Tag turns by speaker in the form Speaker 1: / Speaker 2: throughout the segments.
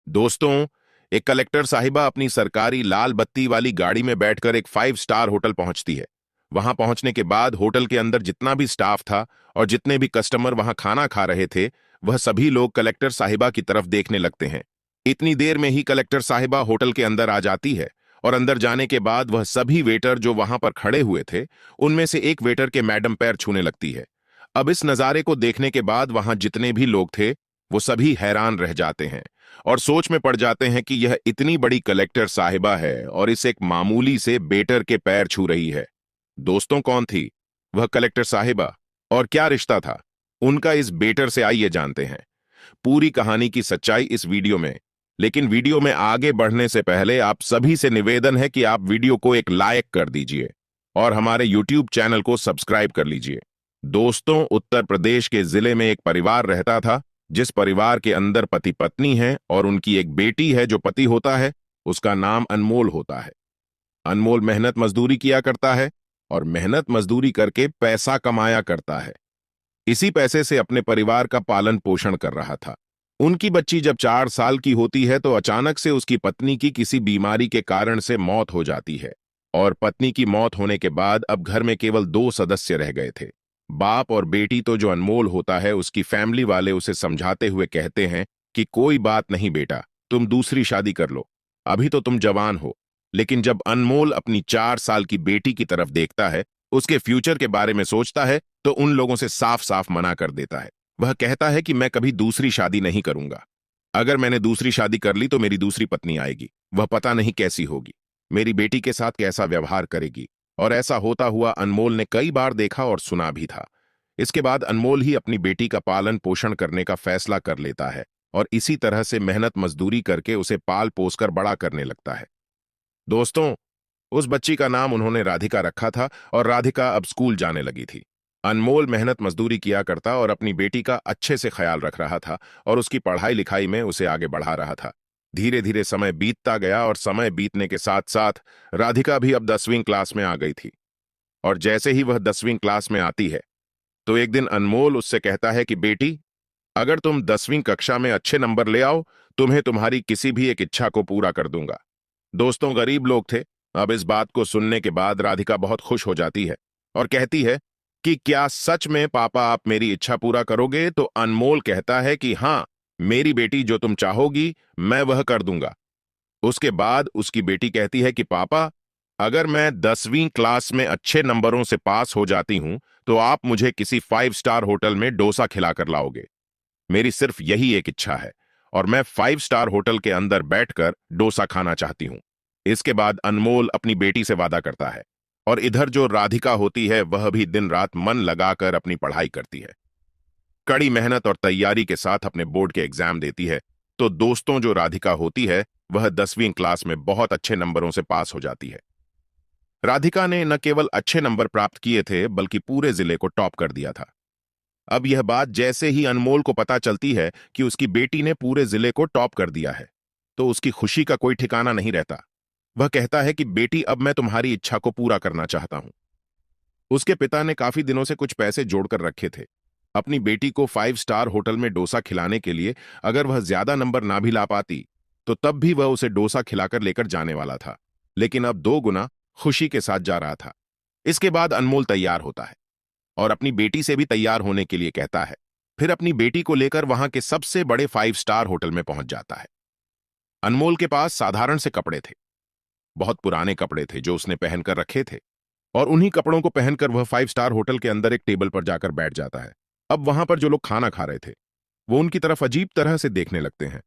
Speaker 1: दोस्तों, एक कलेक्टर साहिबा अपनी सरकारी लाल बत्ती वाली गाड़ी में बैठकर एक 5 स्टार होटल पहुंचती है। वहां पहुंचने के बाद होटल के अंदर जितना भी स्टाफ था और जितने भी कस्टमर वहां खाना खा रहे थे, वह सभी लोग कलेक्टर साहिबा की तरफ देखने लगते हैं। इतनी देर में ही कलेक्टर साहिबा होटल के अंदर आ जाती है और अंदर जाने के बाद वह सभी वेटर जो वहां पर खड़े हुए थे, उनमें से एक वेटर के मैडम पैर छूने लगती है। अब इस नजारे को देखने के बाद वहां जितने भी लोग थे, वो सभी हैरान रह जाते हैं और सोच में पड़ जाते हैं कि यह इतनी बड़ी कलेक्टर साहिबा है और इस एक मामूली से बेटर के पैर छू रही है। दोस्तों, कौन थी वह कलेक्टर साहिबा और क्या रिश्ता था उनका इस बेटर से, आइए जानते हैं पूरी कहानी की सच्चाई इस वीडियो में। लेकिन वीडियो में आगे बढ़ने से पहले आप सभी से निवेदन है कि आप वीडियो को एक लाइक कर दीजिए और हमारे यूट्यूब चैनल को सब्सक्राइब कर लीजिए। दोस्तों, उत्तर प्रदेश के जिले में एक परिवार रहता था, जिस परिवार के अंदर पति पत्नी है और उनकी एक बेटी है। जो पति होता है उसका नाम अनमोल होता है। अनमोल मेहनत मजदूरी किया करता है और मेहनत मजदूरी करके पैसा कमाया करता है। इसी पैसे से अपने परिवार का पालन पोषण कर रहा था। उनकी बच्ची जब 4 साल की होती है तो अचानक से उसकी पत्नी की किसी बीमारी के कारण से मौत हो जाती है और पत्नी की मौत होने के बाद अब घर में केवल 2 सदस्य रह गए थे, बाप और बेटी। तो जो अनमोल होता है, उसकी फैमिली वाले उसे समझाते हुए कहते हैं कि कोई बात नहीं बेटा, तुम दूसरी शादी कर लो, अभी तो तुम जवान हो। लेकिन जब अनमोल अपनी 4 साल की बेटी की तरफ देखता है, उसके फ्यूचर के बारे में सोचता है, तो उन लोगों से साफ साफ मना कर देता है। वह कहता है कि मैं कभी दूसरी शादी नहीं करूंगा। अगर मैंने दूसरी शादी कर ली तो मेरी दूसरी पत्नी आएगी, वह पता नहीं कैसी होगी, मेरी बेटी के साथ कैसा व्यवहार करेगी। और ऐसा होता हुआ अनमोल ने कई बार देखा और सुना भी था। इसके बाद अनमोल ही अपनी बेटी का पालन पोषण करने का फैसला कर लेता है और इसी तरह से मेहनत मजदूरी करके उसे पाल पोस कर बड़ा करने लगता है। दोस्तों, उस बच्ची का नाम उन्होंने राधिका रखा था और राधिका अब स्कूल जाने लगी थी। अनमोल मेहनत मजदूरी किया करता और अपनी बेटी का अच्छे से ख्याल रख रहा था और उसकी पढ़ाई लिखाई में उसे आगे बढ़ा रहा था। धीरे धीरे समय बीतता गया और समय बीतने के साथ साथ राधिका भी अब 10वीं क्लास में आ गई थी। और जैसे ही वह 10वीं क्लास में आती है, तो एक दिन अनमोल उससे कहता है कि बेटी, अगर तुम 10वीं कक्षा में अच्छे नंबर ले आओ, तुम्हें तुम्हारी किसी भी एक इच्छा को पूरा कर दूंगा। दोस्तों, गरीब लोग थे। अब इस बात को सुनने के बाद राधिका बहुत खुश हो जाती है और कहती है कि क्या सच में पापा आप मेरी इच्छा पूरा करोगे? तो अनमोल कहता है कि हाँ, मेरी बेटी, जो तुम चाहोगी मैं वह कर दूंगा। उसके बाद उसकी बेटी कहती है कि पापा, अगर मैं 10वीं क्लास में अच्छे नंबरों से पास हो जाती हूं तो आप मुझे किसी 5 स्टार होटल में डोसा खिलाकर लाओगे। मेरी सिर्फ यही एक इच्छा है और मैं 5 स्टार होटल के अंदर बैठकर डोसा खाना चाहती हूं। इसके बाद अनमोल अपनी बेटी से वादा करता है और इधर जो राधिका होती है, वह भी दिन रात मन लगाकर अपनी पढ़ाई करती है। कड़ी मेहनत और तैयारी के साथ अपने बोर्ड के एग्जाम देती है। तो दोस्तों, जो राधिका होती है, वह 10वीं क्लास में बहुत अच्छे नंबरों से पास हो जाती है। राधिका ने न केवल अच्छे नंबर प्राप्त किए थे, बल्कि पूरे जिले को टॉप कर दिया था। अब यह बात जैसे ही अनमोल को पता चलती है कि उसकी बेटी ने पूरे जिले को टॉप कर दिया है, तो उसकी खुशी का कोई ठिकाना नहीं रहता। वह कहता है कि बेटी, अब मैं तुम्हारी इच्छा को पूरा करना चाहता हूं। उसके पिता ने काफी दिनों से कुछ पैसे जोड़कर रखे थे अपनी बेटी को 5 स्टार होटल में डोसा खिलाने के लिए। अगर वह ज्यादा नंबर ना भी ला पाती, तो तब भी वह उसे डोसा खिलाकर लेकर जाने वाला था, लेकिन अब 2 गुना खुशी के साथ जा रहा था। इसके बाद अनमोल तैयार होता है और अपनी बेटी से भी तैयार होने के लिए कहता है। फिर अपनी बेटी को लेकर वहां के सबसे बड़े 5 स्टार होटल में पहुंच जाता है। अनमोल के पास साधारण से कपड़े थे, बहुत पुराने कपड़े थे जो उसने पहनकर रखे थे, और उन्हीं कपड़ों को पहनकर वह 5 स्टार होटल के अंदर एक टेबल पर जाकर बैठ जाता है। अब वहां पर जो लोग खाना खा रहे थे, वो उनकी तरफ अजीब तरह से देखने लगते हैं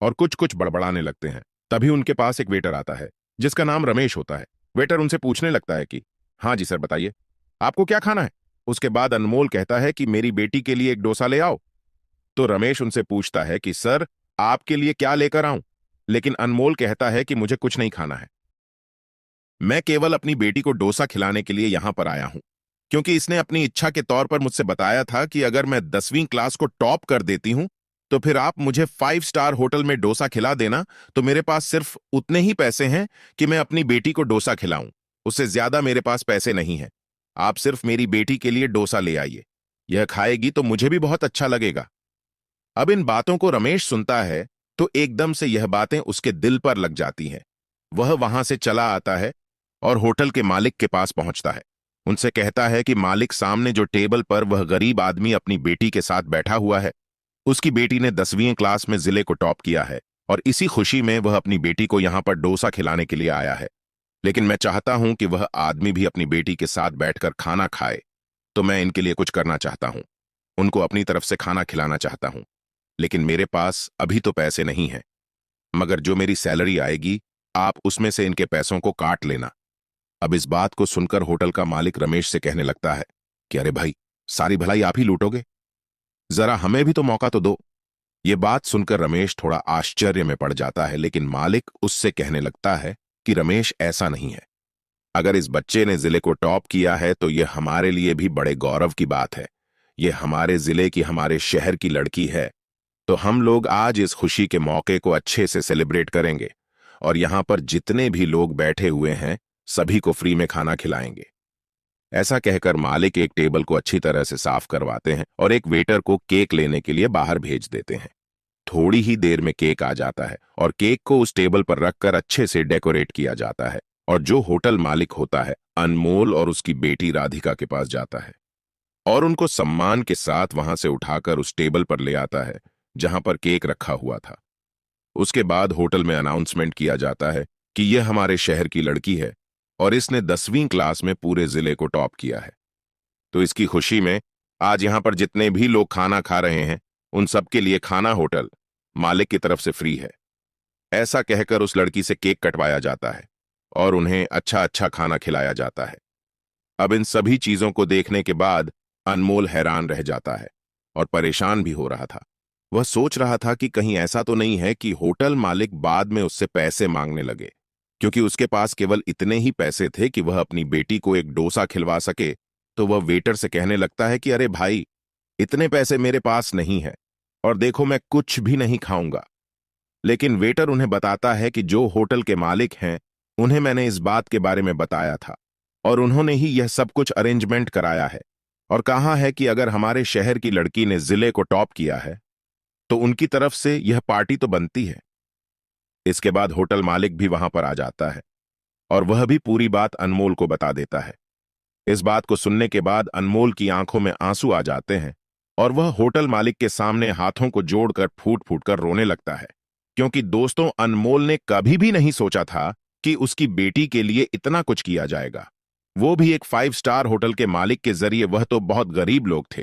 Speaker 1: और कुछ कुछ बड़बड़ाने लगते हैं। तभी उनके पास एक वेटर आता है जिसका नाम रमेश होता है। वेटर उनसे पूछने लगता है कि हाँ जी सर, बताइए आपको क्या खाना है। उसके बाद अनमोल कहता है कि मेरी बेटी के लिए एक डोसा ले आओ। तो रमेश उनसे पूछता है कि सर, आपके लिए क्या लेकर आऊं। लेकिन अनमोल कहता है कि मुझे कुछ नहीं खाना है, मैं केवल अपनी बेटी को डोसा खिलाने के लिए यहां पर आया हूं, क्योंकि इसने अपनी इच्छा के तौर पर मुझसे बताया था कि अगर मैं 10वीं क्लास को टॉप कर देती हूं तो फिर आप मुझे 5 स्टार होटल में डोसा खिला देना। तो मेरे पास सिर्फ उतने ही पैसे हैं कि मैं अपनी बेटी को डोसा खिलाऊं, उससे ज्यादा मेरे पास पैसे नहीं हैं। आप सिर्फ मेरी बेटी के लिए डोसा ले आइए, यह खाएगी तो मुझे भी बहुत अच्छा लगेगा। अब इन बातों को रमेश सुनता है तो एकदम से यह बातें उसके दिल पर लग जाती हैं। वह वहां से चला आता है और होटल के मालिक के पास पहुंचता है। उनसे कहता है कि मालिक, सामने जो टेबल पर वह गरीब आदमी अपनी बेटी के साथ बैठा हुआ है, उसकी बेटी ने 10वीं क्लास में जिले को टॉप किया है और इसी खुशी में वह अपनी बेटी को यहां पर डोसा खिलाने के लिए आया है। लेकिन मैं चाहता हूं कि वह आदमी भी अपनी बेटी के साथ बैठकर खाना खाए, तो मैं इनके लिए कुछ करना चाहता हूं, उनको अपनी तरफ से खाना खिलाना चाहता हूं। लेकिन मेरे पास अभी तो पैसे नहीं हैं, मगर जो मेरी सैलरी आएगी आप उसमें से इनके पैसों को काट लेना। अब इस बात को सुनकर होटल का मालिक रमेश से कहने लगता है कि अरे भाई, सारी भलाई आप ही लूटोगे, जरा हमें भी तो मौका तो दो। ये बात सुनकर रमेश थोड़ा आश्चर्य में पड़ जाता है, लेकिन मालिक उससे कहने लगता है कि रमेश, ऐसा नहीं है। अगर इस बच्चे ने जिले को टॉप किया है तो यह हमारे लिए भी बड़े गौरव की बात है। यह हमारे जिले की, हमारे शहर की लड़की है, तो हम लोग आज इस खुशी के मौके को अच्छे से सेलिब्रेट करेंगे और यहां पर जितने भी लोग बैठे हुए हैं सभी को फ्री में खाना खिलाएंगे। ऐसा कहकर मालिक एक टेबल को अच्छी तरह से साफ करवाते हैं और एक वेटर को केक लेने के लिए बाहर भेज देते हैं। थोड़ी ही देर में केक आ जाता है और केक को उस टेबल पर रखकर अच्छे से डेकोरेट किया जाता है और जो होटल मालिक होता है अनमोल और उसकी बेटी राधिका के पास जाता है और उनको सम्मान के साथ वहां से उठाकर उस टेबल पर ले आता है जहां पर केक रखा हुआ था। उसके बाद होटल में अनाउंसमेंट किया जाता है कि यह हमारे शहर की लड़की है और इसने 10वीं क्लास में पूरे जिले को टॉप किया है। तो इसकी खुशी में आज यहां पर जितने भी लोग खाना खा रहे हैं उन सबके लिए खाना होटल मालिक की तरफ से फ्री है। ऐसा कहकर उस लड़की से केक कटवाया जाता है और उन्हें अच्छा अच्छा खाना खिलाया जाता है। अब इन सभी चीजों को देखने के बाद अनमोल हैरान रह जाता है और परेशान भी हो रहा था। वह सोच रहा था कि कहीं ऐसा तो नहीं है कि होटल मालिक बाद में उससे पैसे मांगने लगे, क्योंकि उसके पास केवल इतने ही पैसे थे कि वह अपनी बेटी को एक डोसा खिलवा सके। तो वह वेटर से कहने लगता है कि अरे भाई, इतने पैसे मेरे पास नहीं है और देखो मैं कुछ भी नहीं खाऊंगा। लेकिन वेटर उन्हें बताता है कि जो होटल के मालिक हैं उन्हें मैंने इस बात के बारे में बताया था और उन्होंने ही यह सब कुछ अरेंजमेंट कराया है और कहा है कि अगर हमारे शहर की लड़की ने जिले को टॉप किया है तो उनकी तरफ से यह पार्टी तो बनती है। इसके बाद होटल मालिक भी वहां पर आ जाता है और वह भी पूरी बात अनमोल को बता देता है। इस बात को सुनने के बाद अनमोल की आंखों में आंसू आ जाते हैं और वह होटल मालिक के सामने हाथों को जोड़कर फूट फूट कर रोने लगता है, क्योंकि दोस्तों अनमोल ने कभी भी नहीं सोचा था कि उसकी बेटी के लिए इतना कुछ किया जाएगा, वो भी एक 5 स्टार होटल के मालिक के जरिए। वह तो बहुत गरीब लोग थे,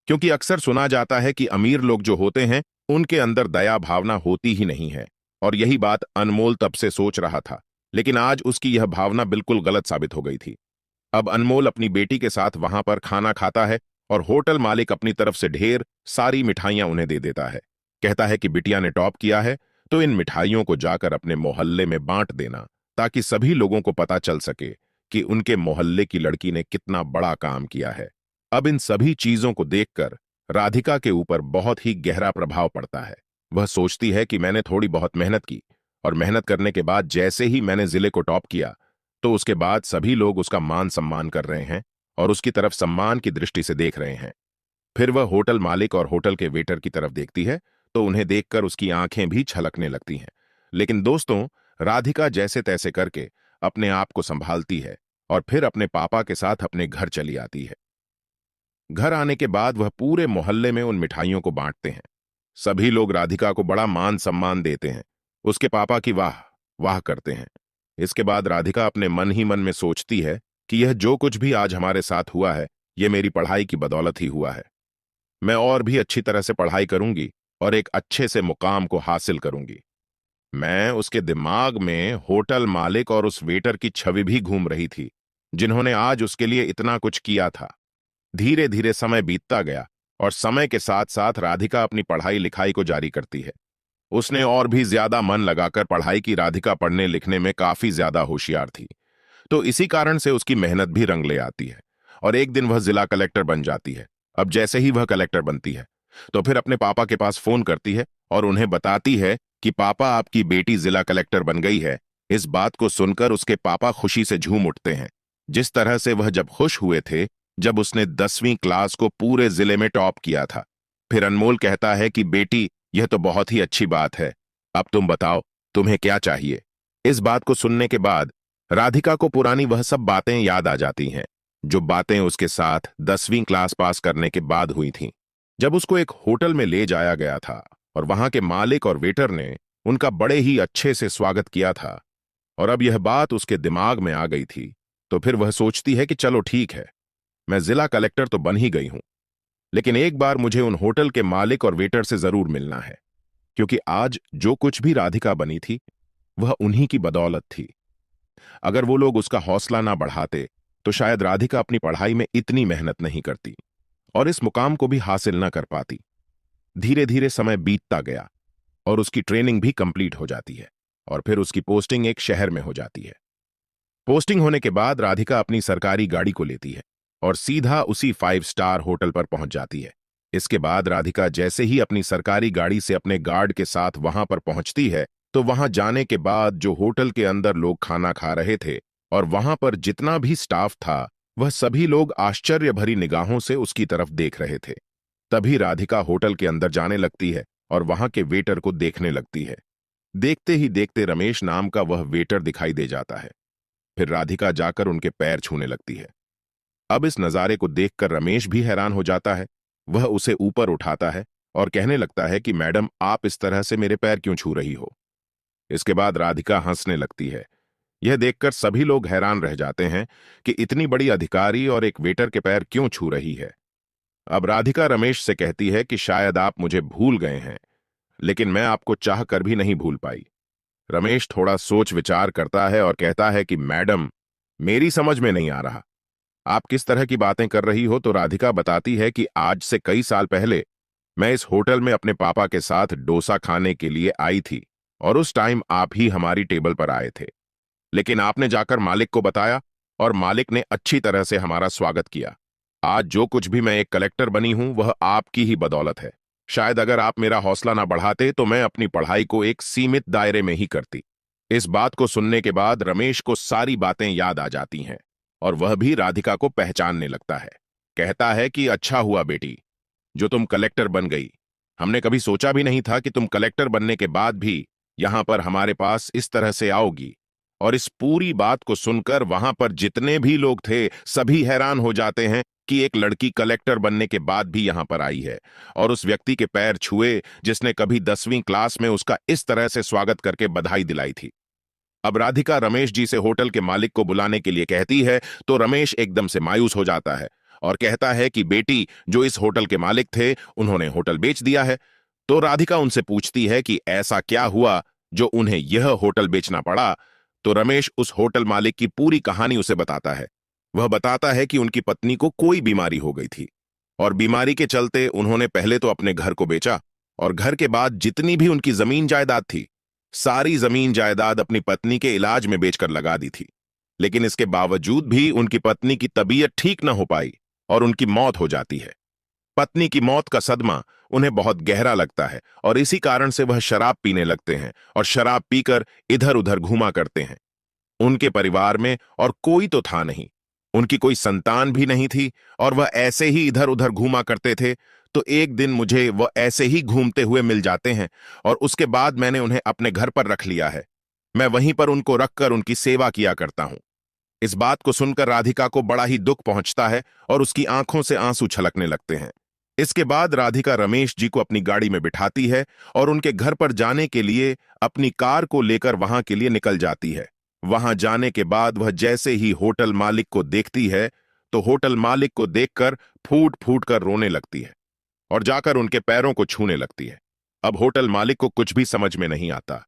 Speaker 1: क्योंकि अक्सर सुना जाता है कि अमीर लोग जो होते हैं उनके अंदर दया भावना होती ही नहीं है, और यही बात अनमोल तब से सोच रहा था, लेकिन आज उसकी यह भावना बिल्कुल गलत साबित हो गई थी। अब अनमोल अपनी बेटी के साथ वहां पर खाना खाता है और होटल मालिक अपनी तरफ से ढेर सारी मिठाइयां उन्हें दे देता है। कहता है कि बिटिया ने टॉप किया है तो इन मिठाइयों को जाकर अपने मोहल्ले में बांट देना, ताकि सभी लोगों को पता चल सके कि उनके मोहल्ले की लड़की ने कितना बड़ा काम किया है। अब इन सभी चीजों को देखकर राधिका के ऊपर बहुत ही गहरा प्रभाव पड़ता है। वह सोचती है कि मैंने थोड़ी बहुत मेहनत की और मेहनत करने के बाद जैसे ही मैंने जिले को टॉप किया तो उसके बाद सभी लोग उसका मान सम्मान कर रहे हैं और उसकी तरफ सम्मान की दृष्टि से देख रहे हैं। फिर वह होटल मालिक और होटल के वेटर की तरफ देखती है तो उन्हें देखकर उसकी आंखें भी छलकने लगती हैं। लेकिन दोस्तों, राधिका जैसे तैसे करके अपने आप को संभालती है और फिर अपने पापा के साथ अपने घर चली आती है। घर आने के बाद वह पूरे मोहल्ले में उन मिठाइयों को बांटते हैं। सभी लोग राधिका को बड़ा मान सम्मान देते हैं, उसके पापा की वाह वाह करते हैं। इसके बाद राधिका अपने मन ही मन में सोचती है कि यह जो कुछ भी आज हमारे साथ हुआ है यह मेरी पढ़ाई की बदौलत ही हुआ है। मैं और भी अच्छी तरह से पढ़ाई करूंगी और एक अच्छे से मुकाम को हासिल करूंगी। मैं उसके दिमाग में होटल मालिक और उस वेटर की छवि भी घूम रही थी जिन्होंने आज उसके लिए इतना कुछ किया था। धीरे धीरे समय बीतता गया और समय के साथ साथ राधिका अपनी पढ़ाई लिखाई को जारी करती है। उसने और भी ज्यादा मन लगाकर पढ़ाई की। राधिका पढ़ने लिखने में काफी ज्यादा होशियार थी, तो इसी कारण से उसकी मेहनत भी रंग ले आती है और एक दिन वह जिला कलेक्टर बन जाती है। अब जैसे ही वह कलेक्टर बनती है तो फिर अपने पापा के पास फोन करती है और उन्हें बताती है कि पापा, आपकी बेटी जिला कलेक्टर बन गई है। इस बात को सुनकर उसके पापा खुशी से झूम उठते हैं, जिस तरह से वह जब खुश हुए थे जब उसने 10वीं क्लास को पूरे जिले में टॉप किया था। फिर अनमोल कहता है कि बेटी, यह तो बहुत ही अच्छी बात है, अब तुम बताओ, तुम्हें क्या चाहिए? इस बात को सुनने के बाद राधिका को पुरानी वह सब बातें याद आ जाती हैं, जो बातें उसके साथ 10वीं क्लास पास करने के बाद हुई थीं, जब उसको एक होटल में ले जाया गया था और वहां के मालिक और वेटर ने उनका बड़े ही अच्छे से स्वागत किया था। और अब यह बात उसके दिमाग में आ गई थी, तो फिर वह सोचती है कि चलो ठीक है, मैं जिला कलेक्टर तो बन ही गई हूं, लेकिन एक बार मुझे उन होटल के मालिक और वेटर से जरूर मिलना है, क्योंकि आज जो कुछ भी राधिका बनी थी वह उन्हीं की बदौलत थी। अगर वो लोग उसका हौसला ना बढ़ाते तो शायद राधिका अपनी पढ़ाई में इतनी मेहनत नहीं करती और इस मुकाम को भी हासिल ना कर पाती। धीरे धीरे समय बीतता गया और उसकी ट्रेनिंग भी कंप्लीट हो जाती है और फिर उसकी पोस्टिंग एक शहर में हो जाती है। पोस्टिंग होने के बाद राधिका अपनी सरकारी गाड़ी को लेती है और सीधा उसी 5 स्टार होटल पर पहुंच जाती है। इसके बाद राधिका जैसे ही अपनी सरकारी गाड़ी से अपने गार्ड के साथ वहां पर पहुंचती है, तो वहां जाने के बाद जो होटल के अंदर लोग खाना खा रहे थे और वहां पर जितना भी स्टाफ था, वह सभी लोग आश्चर्य भरी निगाहों से उसकी तरफ देख रहे थे। तभी राधिका होटल के अंदर जाने लगती है और वहां के वेटर को देखने लगती है। देखते ही देखते रमेश नाम का वह वेटर दिखाई दे जाता है। फिर राधिका जाकर उनके पैर छूने लगती है। अब इस नजारे को देखकर रमेश भी हैरान हो जाता है। वह उसे ऊपर उठाता है और कहने लगता है कि मैडम, आप इस तरह से मेरे पैर क्यों छू रही हो? इसके बाद राधिका हंसने लगती है। यह देखकर सभी लोग हैरान रह जाते हैं कि इतनी बड़ी अधिकारी और एक वेटर के पैर क्यों छू रही है। अब राधिका रमेश से कहती है कि शायद आप मुझे भूल गए हैं, लेकिन मैं आपको चाह कर भी नहीं भूल पाई। रमेश थोड़ा सोच विचार करता है और कहता है कि मैडम, मेरी समझ में नहीं आ रहा, आप किस तरह की बातें कर रही हो। तो राधिका बताती है कि आज से कई साल पहले मैं इस होटल में अपने पापा के साथ डोसा खाने के लिए आई थी और उस टाइम आप ही हमारी टेबल पर आए थे, लेकिन आपने जाकर मालिक को बताया और मालिक ने अच्छी तरह से हमारा स्वागत किया। आज जो कुछ भी मैं एक कलेक्टर बनी हूं वह आपकी ही बदौलत है। शायद अगर आप मेरा हौसला ना बढ़ाते तो मैं अपनी पढ़ाई को एक सीमित दायरे में ही करती। इस बात को सुनने के बाद रमेश को सारी बातें याद आ जाती हैं और वह भी राधिका को पहचानने लगता है। कहता है कि अच्छा हुआ बेटी, जो तुम कलेक्टर बन गई। हमने कभी सोचा भी नहीं था कि तुम कलेक्टर बनने के बाद भी यहां पर हमारे पास इस तरह से आओगी। और इस पूरी बात को सुनकर वहां पर जितने भी लोग थे सभी हैरान हो जाते हैं कि एक लड़की कलेक्टर बनने के बाद भी यहां पर आई है और उस व्यक्ति के पैर छुए जिसने कभी 10वीं क्लास में उसका इस तरह से स्वागत करके बधाई दिलाई थी। अब राधिका रमेश जी से होटल के मालिक को बुलाने के लिए कहती है, तो रमेश एकदम से मायूस हो जाता है और कहता है कि बेटी, जो इस होटल के मालिक थे उन्होंने होटल बेच दिया है। तो राधिका उनसे पूछती है कि ऐसा क्या हुआ जो उन्हें यह होटल बेचना पड़ा। तो रमेश उस होटल मालिक की पूरी कहानी उसे बताता है। वह बताता है कि उनकी पत्नी को कोई बीमारी हो गई थी और बीमारी के चलते उन्होंने पहले तो अपने घर को बेचा और घर के बाद जितनी भी उनकी जमीन जायदाद थी, सारी जमीन जायदाद अपनी पत्नी के इलाज में बेचकर लगा दी थी। लेकिन इसके बावजूद भी उनकी पत्नी की तबीयत ठीक न हो पाई और उनकी मौत हो जाती है। पत्नी की मौत का सदमा उन्हें बहुत गहरा लगता है और इसी कारण से वह शराब पीने लगते हैं और शराब पीकर इधर उधर घूमा करते हैं। उनके परिवार में और कोई तो था नहीं, उनकी कोई संतान भी नहीं थी और वह ऐसे ही इधर उधर घूमा करते थे। तो एक दिन मुझे वह ऐसे ही घूमते हुए मिल जाते हैं और उसके बाद मैंने उन्हें अपने घर पर रख लिया है। मैं वहीं पर उनको रखकर उनकी सेवा किया करता हूं। इस बात को सुनकर राधिका को बड़ा ही दुख पहुंचता है और उसकी आंखों से आंसू छलकने लगते हैं। इसके बाद राधिका रमेश जी को अपनी गाड़ी में बिठाती है और उनके घर पर जाने के लिए अपनी कार को लेकर वहां के लिए निकल जाती है। वहां जाने के बाद वह जैसे ही होटल मालिक को देखती है, तो होटल मालिक को देखकर फूट फूट कर रोने लगती है और जाकर उनके पैरों को छूने लगती है। अब होटल मालिक को कुछ भी समझ में नहीं आता,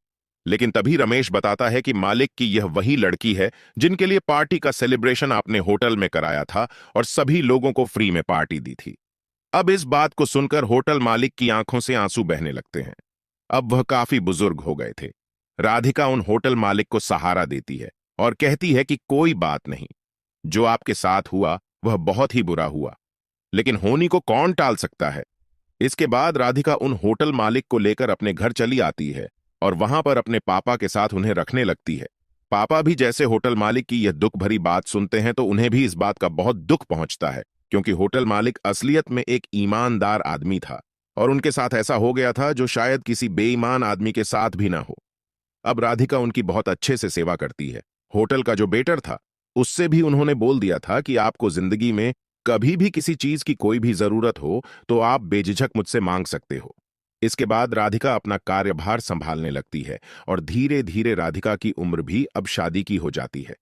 Speaker 1: लेकिन तभी रमेश बताता है कि मालिक की यह वही लड़की है जिनके लिए पार्टी का सेलिब्रेशन आपने होटल में कराया था और सभी लोगों को फ्री में पार्टी दी थी। अब इस बात को सुनकर होटल मालिक की आंखों से आंसू बहने लगते हैं। अब वह काफी बुजुर्ग हो गए थे। राधिका उन होटल मालिक को सहारा देती है और कहती है कि कोई बात नहीं, जो आपके साथ हुआ वह बहुत ही बुरा हुआ, लेकिन होनी को कौन टाल सकता है। इसके बाद राधिका उन होटल मालिक को लेकर अपने घर चली आती है और वहां पर अपने पापा के साथ उन्हें रखने लगती है। पापा भी जैसे होटल मालिक की यह दुख भरी बात सुनते हैं तो उन्हें भी इस बात का बहुत दुख पहुंचता है, क्योंकि होटल मालिक असलियत में एक ईमानदार आदमी था। और उनके साथ ऐसा हो गया था जो शायद किसी बेईमान आदमी के साथ भी ना हो। अब राधिका उनकी बहुत अच्छे से सेवा करती है। होटल का जो वेटर था, उससे भी उन्होंने बोल दिया था कि आपको जिंदगी में कभी भी किसी चीज की कोई भी जरूरत हो तो आप बेझिझक मुझसे मांग सकते हो। इसके बाद राधिका अपना कार्यभार संभालने लगती है और धीरे धीरे राधिका की उम्र भी अब शादी की हो जाती है।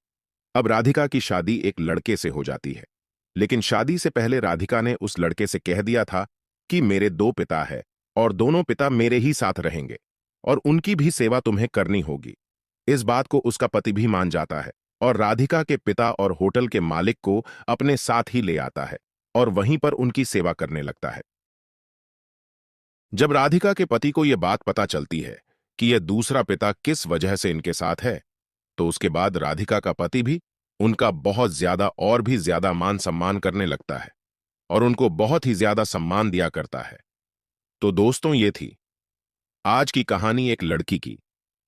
Speaker 1: अब राधिका की शादी एक लड़के से हो जाती है, लेकिन शादी से पहले राधिका ने उस लड़के से कह दिया था कि मेरे दो पिता हैं और दोनों पिता मेरे ही साथ रहेंगे और उनकी भी सेवा तुम्हें करनी होगी। इस बात को उसका पति भी मान जाता है और राधिका के पिता और होटल के मालिक को अपने साथ ही ले आता है और वहीं पर उनकी सेवा करने लगता है। जब राधिका के पति को यह बात पता चलती है कि यह दूसरा पिता किस वजह से इनके साथ है, तो उसके बाद राधिका का पति भी उनका बहुत ज्यादा और भी ज्यादा मान सम्मान करने लगता है और उनको बहुत ही ज्यादा सम्मान दिया करता है। तो दोस्तों, ये थी आज की कहानी एक लड़की की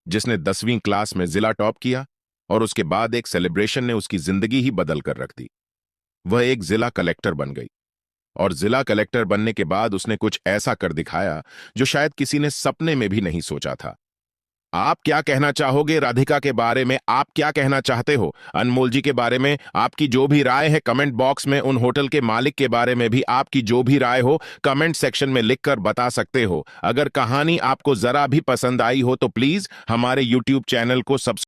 Speaker 1: जिसने 10वीं क्लास में जिला टॉप किया और उसके बाद एक सेलिब्रेशन ने उसकी जिंदगी ही बदल कर रख दी। वह एक जिला कलेक्टर बन गई और जिला कलेक्टर बनने के बाद उसने कुछ ऐसा कर दिखाया जो शायद किसी ने सपने में भी नहीं सोचा था। आप क्या कहना चाहोगे राधिका के बारे में? आप क्या कहना चाहते हो अनमोल जी के बारे में? आपकी जो भी राय है कमेंट बॉक्स में, उन होटल के मालिक के बारे में भी आपकी जो भी राय हो कमेंट सेक्शन में लिखकर बता सकते हो। अगर कहानी आपको जरा भी पसंद आई हो तो प्लीज हमारे यूट्यूब चैनल को सब्सक्राइब